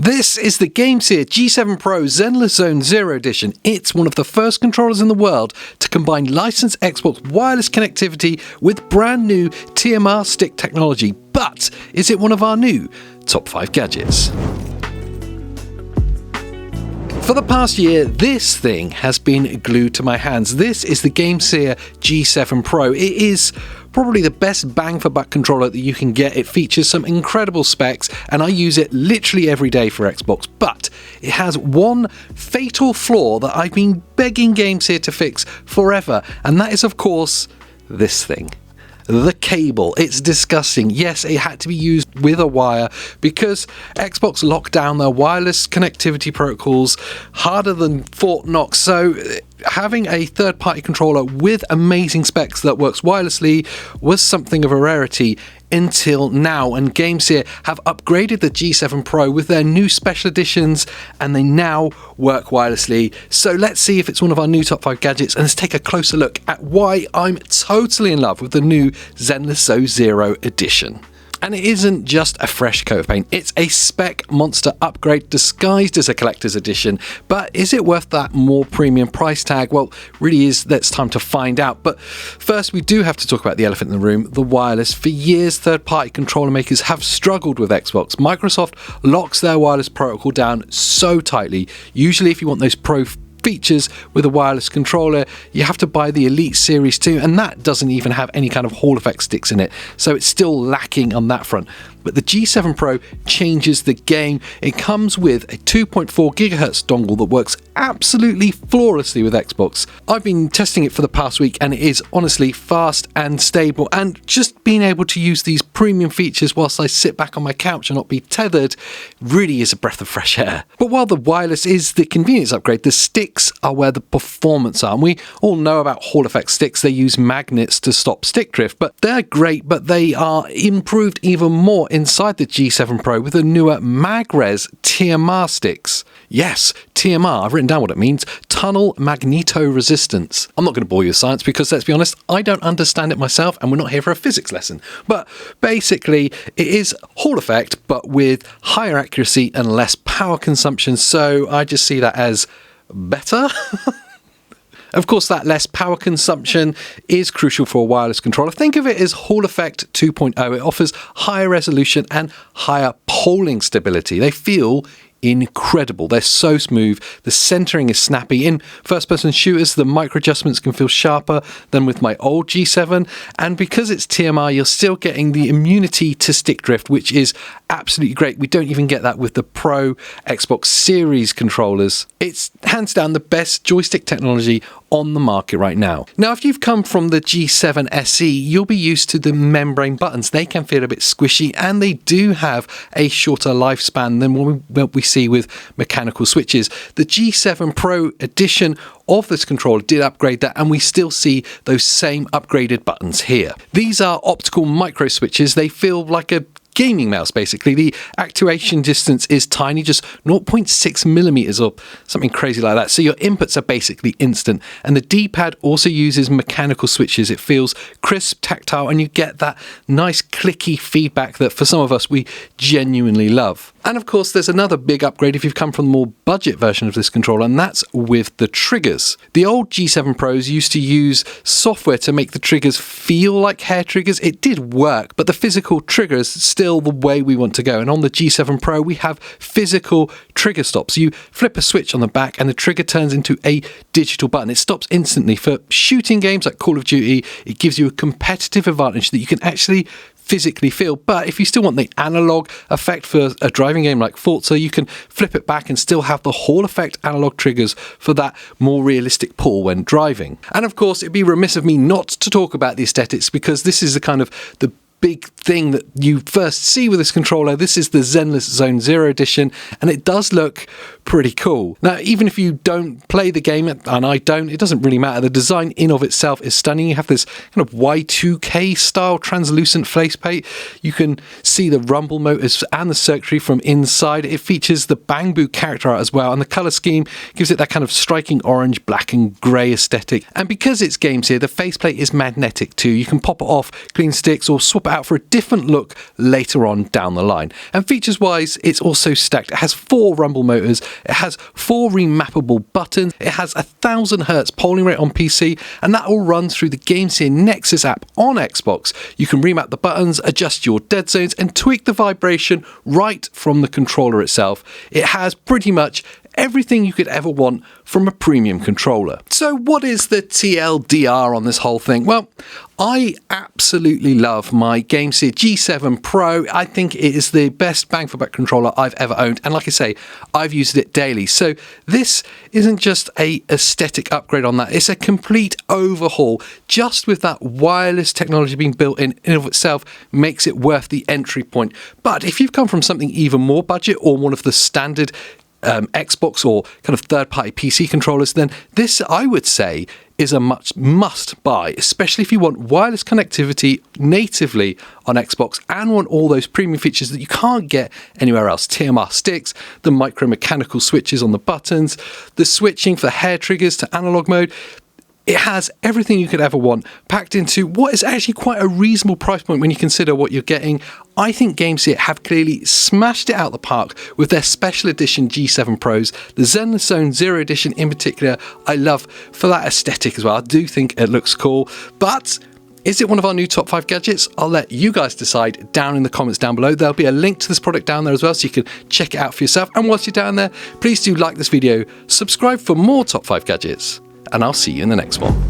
This is the Gamesir G7 Pro Zenless Zone 0 Edition. It's one of the first controllers in the world to combine licensed Xbox wireless connectivity with brand new TMR stick technology. But is it one of our new top 5 gadgets? For the past year, this thing has been glued to my hands. This is the Gamesir G7 Pro. It is probably the best bang for buck controller that you can get. It features some incredible specs and I use it literally every day for Xbox, but it has one fatal flaw that I've been begging Gamesir to fix forever, and that is of course this thing. The cable. It's disgusting. Yes, it had to be used with a wire because Xbox locked down their wireless connectivity protocols harder than Fort Knox. So having a third-party controller with amazing specs that works wirelessly was something of a rarity until now, and Gamesir have upgraded the G7 Pro with their new special editions and they now work wirelessly. So let's see if it's one of our new top 5 gadgets, and let's take a closer look at why I'm totally in love with the new Zenless Zone 0 Edition. And it isn't just a fresh coat of paint, it's a spec monster upgrade disguised as a collector's edition. But is it worth that more premium price tag? Well, really is. That's time to find out. But first, we do have to talk about the elephant in the room, the wireless. For years, third-party controller makers have struggled with Xbox. Microsoft locks their wireless protocol down so tightly. Usually, if you want those pro features with a wireless controller, you have to buy the Elite Series 2, and that doesn't even have any kind of Hall effect sticks in it, so it's still lacking on that front. But the G7 Pro changes the game. It comes with a 2.4 GHz dongle that works absolutely flawlessly with Xbox. I've been testing it for the past week and it is honestly fast and stable, and just being able to use these premium features whilst I sit back on my couch and not be tethered really is a breath of fresh air. But while the wireless is the convenience upgrade, the sticks are where the performance are. And we all know about Hall effect sticks. They use magnets to stop stick drift, but they're great, but they are improved even more inside the G7 Pro with the newer MagRes TMR sticks. Yes, TMR, I've written down what it means, tunnel magnetoresistance. I'm not going to bore you with science because, let's be honest, I don't understand it myself and we're not here for a physics lesson. But basically, it is Hall effect, but with higher accuracy and less power consumption, so I just see that as better. Of course, that less power consumption is crucial for a wireless controller. Think of it as Hall Effect 2.0. It offers higher resolution and higher polling stability. They feel incredible. They're so smooth. The centering is snappy. In first-person shooters, the micro adjustments can feel sharper than with my old G7. And because it's TMR, you're still getting the immunity to stick drift, which is absolutely great. We don't even get that with the Pro Xbox Series controllers. It's hands down the best joystick technology on the market right now. Now, if you've come from the G7 SE, you'll be used to the membrane buttons. They can feel a bit squishy and they do have a shorter lifespan than what we see with mechanical switches. The G7 Pro edition of this controller did upgrade that, and we still see those same upgraded buttons here. These are optical micro switches. They feel like a gaming mouse, basically. The actuation distance is tiny, just 0.6 millimeters or something crazy like that. So your inputs are basically instant. And the D-pad also uses mechanical switches. It feels crisp, tactile, and you get that nice clicky feedback that for some of us, we genuinely love. And of course, there's another big upgrade if you've come from the more budget version of this controller, and that's with the triggers. The old G7 Pros used to use software to make the triggers feel like hair triggers. It did work, but the physical triggers still the way we want to go. And on the G7 Pro, we have physical trigger stops. You flip a switch on the back and the trigger turns into a digital button. It stops instantly. For shooting games like Call of Duty, it gives you a competitive advantage that you can actually physically feel. But if you still want the analog effect for a driving game like Forza, you can flip it back and still have the Hall effect analog triggers for that more realistic pull when driving. And of course, it'd be remiss of me not to talk about the aesthetics, because this is the big thing that you first see with this controller. This is the Zenless Zone 0 Edition, and it does look pretty cool. Now, even if you don't play the game, and I don't, it doesn't really matter. The design in of itself is stunning. You have this kind of Y2K style translucent faceplate. You can see the rumble motors and the circuitry from inside. It features the Bangbu character art as well, and the color scheme gives it that kind of striking orange, black and grey aesthetic. And because it's Gamesir, the faceplate is magnetic too. You can pop it off, clean sticks, or swap it out for a different look later on down the line. And features wise, it's also stacked. It has 4 rumble motors, it has 4 remappable buttons, it has 1000 Hz polling rate on PC, and that all runs through the Gamesir Nexus app on Xbox. You can remap the buttons, adjust your dead zones, and tweak the vibration right from the controller itself. It has pretty much everything you could ever want from a premium controller. So what is the TLDR on this whole thing? Well, I absolutely love my Gamesir G7 Pro. I think it is the best bang for buck controller I've ever owned, and like I say, I've used it daily. So this isn't just a aesthetic upgrade on that, it's a complete overhaul. Just with that wireless technology being built in and of itself makes it worth the entry point. But if you've come from something even more budget or one of the standard Xbox or kind of third-party PC controllers, then this, I would say, is a must buy, especially if you want wireless connectivity natively on Xbox and want all those premium features that you can't get anywhere else. TMR sticks, the micro-mechanical switches on the buttons, the switching for hair triggers to analog mode. It has everything you could ever want packed into what is actually quite a reasonable price point when you consider what you're getting. I think Gamesir have clearly smashed it out the park with their special edition G7 Pros. The Zenless Zone Zero Edition in particular, I love for that aesthetic as well. I do think it looks cool, but is it one of our new top 5 gadgets? I'll let you guys decide down in the comments down below. There'll be a link to this product down there as well, so you can check it out for yourself. And whilst you're down there, please do like this video, subscribe for more top 5 gadgets, and I'll see you in the next one.